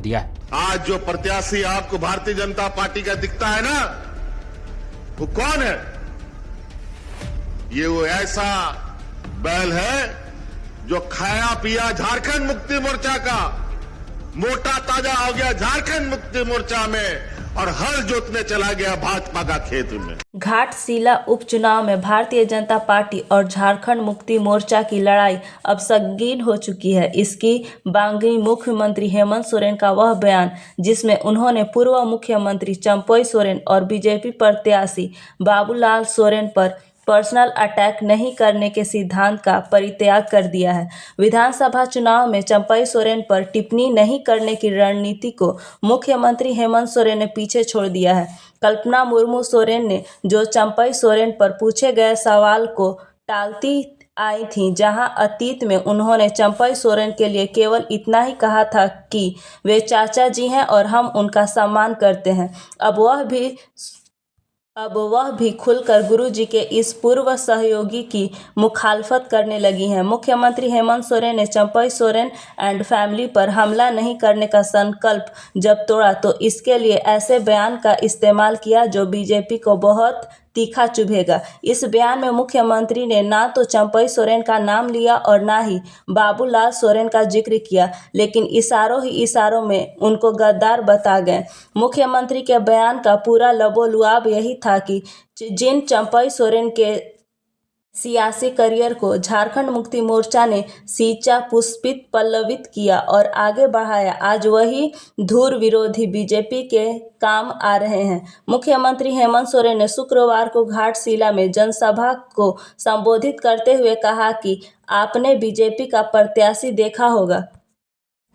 दिया है। आज जो प्रत्याशी आपको भारतीय जनता पार्टी का दिखता है ना, वो कौन है? ये वो ऐसा बैल है जो खाया पिया झारखंड मुक्ति मोर्चा का, मोटा ताजा हो गया झारखंड मुक्ति मोर्चा में और हल जोतने चला गया भाजपा का खेत में। घाटशिला उपचुनाव में भारतीय जनता पार्टी और झारखंड मुक्ति मोर्चा की लड़ाई अब संगीन हो चुकी है। इसकी बांगी मुख्यमंत्री हेमंत सोरेन का वह बयान जिसमें उन्होंने पूर्व मुख्यमंत्री चंपई सोरेन और बीजेपी प्रत्याशी बाबूलाल सोरेन पर पर्सनल अटैक नहीं करने के सिद्धांत का परित्याग कर दिया है। विधानसभा चुनाव में चंपई सोरेन पर टिप्पणी नहीं करने की रणनीति को मुख्यमंत्री हेमंत सोरेन ने पीछे छोड़ दिया है। कल्पना मुर्मू सोरेन ने जो चंपई सोरेन पर पूछे गए सवाल को टालती आई थी, जहां अतीत में उन्होंने चंपई सोरेन के लिए केवल इतना ही कहा था कि वे चाचा जी हैं और हम उनका सम्मान करते हैं। अब वह भी खुलकर गुरुजी के इस पूर्व सहयोगी की मुखालफत करने लगी हैं। मुख्यमंत्री हेमंत सोरेन ने चंपई सोरेन एंड फैमिली पर हमला नहीं करने का संकल्प जब तोड़ा तो इसके लिए ऐसे बयान का इस्तेमाल किया जो बीजेपी को बहुत तीखा चुभेगा। इस बयान में मुख्यमंत्री ने ना तो चंपई सोरेन का नाम लिया और ना ही बाबूलाल सोरेन का जिक्र किया, लेकिन इशारों ही इशारों में उनको गद्दार बता गए। मुख्यमंत्री के बयान का पूरा लबोलुआब यही था कि जिन चंपई सोरेन के सियासी करियर को झारखंड मुक्ति मोर्चा ने सींचा, पुष्पित, पल्लवित किया और आगे बढ़ाया, आज वही धुर विरोधी बीजेपी के काम आ रहे हैं। मुख्यमंत्री हेमंत सोरेन ने शुक्रवार को घाटशिला में जनसभा को संबोधित करते हुए कहा कि आपने बीजेपी का प्रत्याशी देखा होगा।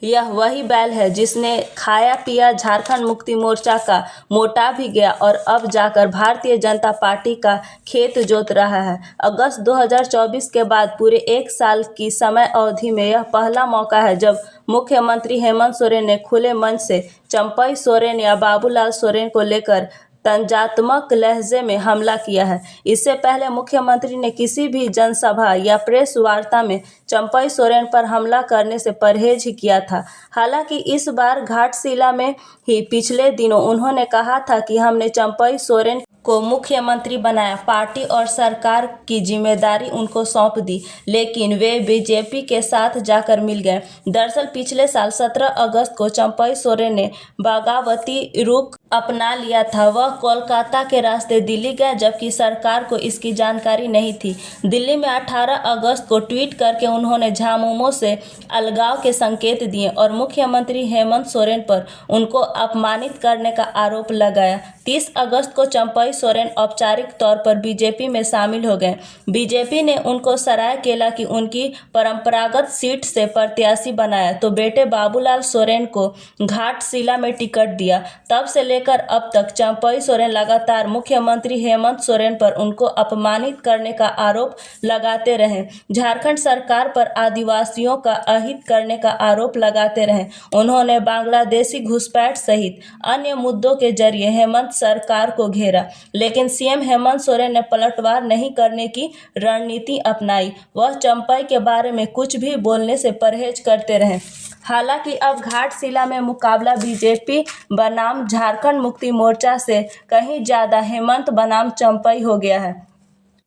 यह वही बैल है जिसने खाया पिया झारखंड मुक्ति मोर्चा का, मोटा भी गया और अब जाकर भारतीय जनता पार्टी का खेत जोत रहा है। अगस्त 2024 के बाद पूरे एक साल की समय अवधि में यह पहला मौका है जब मुख्यमंत्री हेमंत सोरेन ने खुले मन से चंपई सोरेन या बाबूलाल सोरेन को लेकर तंजात्मक लहजे में हमला किया है। इससे पहले मुख्यमंत्री ने किसी भी जनसभा या प्रेस वार्ता में चंपई सोरेन पर हमला करने से परहेज ही किया था। हालांकि इस बार घाटशिला में ही पिछले दिनों उन्होंने कहा था कि हमने चंपई सोरेन को मुख्यमंत्री बनाया, पार्टी और सरकार की जिम्मेदारी उनको सौंप दी, लेकिन वे बीजेपी के साथ जाकर मिल गए। दरअसल पिछले साल 17 अगस्त को चंपई सोरेन ने बगावती रुख अपना लिया था। वह कोलकाता के रास्ते दिल्ली गए, जबकि सरकार को इसकी जानकारी नहीं थी। दिल्ली में 18 अगस्त को ट्वीट करके उन्होंने झामुमो से अलगाव के संकेत दिए और मुख्यमंत्री हेमंत सोरेन पर उनको अपमानित करने का आरोप लगाया। 30 अगस्त को चंपई सोरेन औपचारिक तौर पर बीजेपी में शामिल हो गए। बीजेपी ने उनको सरायकेला की उनकी परंपरागत सीट से प्रत्याशी बनाया तो बेटे बाबूलाल सोरेन को घाटशिला में टिकट दिया। तब से लेकर अब तक चंपई सोरेन लगातार मुख्यमंत्री हेमंत सोरेन पर उनको अपमानित करने का आरोप लगाते रहे। झारखंड सरकार पर आदिवासियों का अहित करने का आरोप लगाते रहे। उन्होंने बांग्लादेशी घुसपैठ सहित अन्य मुद्दों के जरिए हेमंत सरकार को घेरा, लेकिन सीएम हेमंत सोरेन ने पलटवार नहीं करने की रणनीति अपनाई। वह चंपई के बारे में कुछ भी बोलने से परहेज करते रहे। हालांकि अब घाटशिला में मुकाबला बीजेपी बनाम झारखंड मुक्ति मोर्चा से कहीं ज्यादा हेमंत बनाम चंपई हो गया है।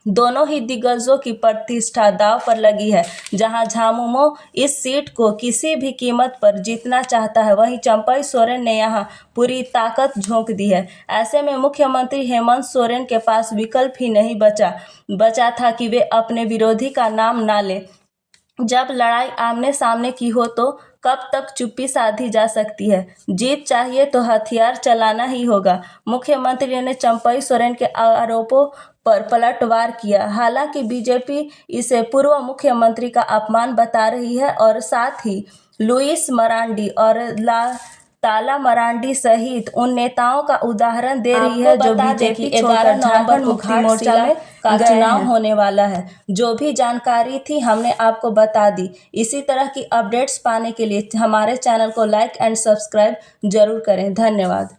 दोनों ही दिग्गजों की प्रतिष्ठा दांव पर लगी है। जहां झामुमो इस सीट को किसी भी कीमत पर जीतना चाहता है, वहीं चंपई सोरेन ने यहां पूरी ताकत झोंक दी है। ऐसे में मुख्यमंत्री हेमंत सोरेन के पास विकल्प ही नहीं बचा था कि वे अपने विरोधी का नाम ना लें। जब लड़ाई आमने सामने की हो तो कब तक चुप्पी साधी जा सकती है? जीत चाहिए तो हथियार चलाना ही होगा। मुख्यमंत्री ने चंपई सोरेन के आरोपों पर पलटवार किया। हालांकि बीजेपी इसे पूर्व मुख्यमंत्री का अपमान बता रही है और साथ ही लुइस मरांडी और ताला मरांडी सहित उन नेताओं का उदाहरण दे रही है जो बीजेपी 11 नवंबर को घाटशिला में का चुनाव होने वाला है। जो भी जानकारी थी हमने आपको बता दी। इसी तरह की अपडेट्स पाने के लिए हमारे चैनल को लाइक एंड सब्सक्राइब जरूर करें। धन्यवाद।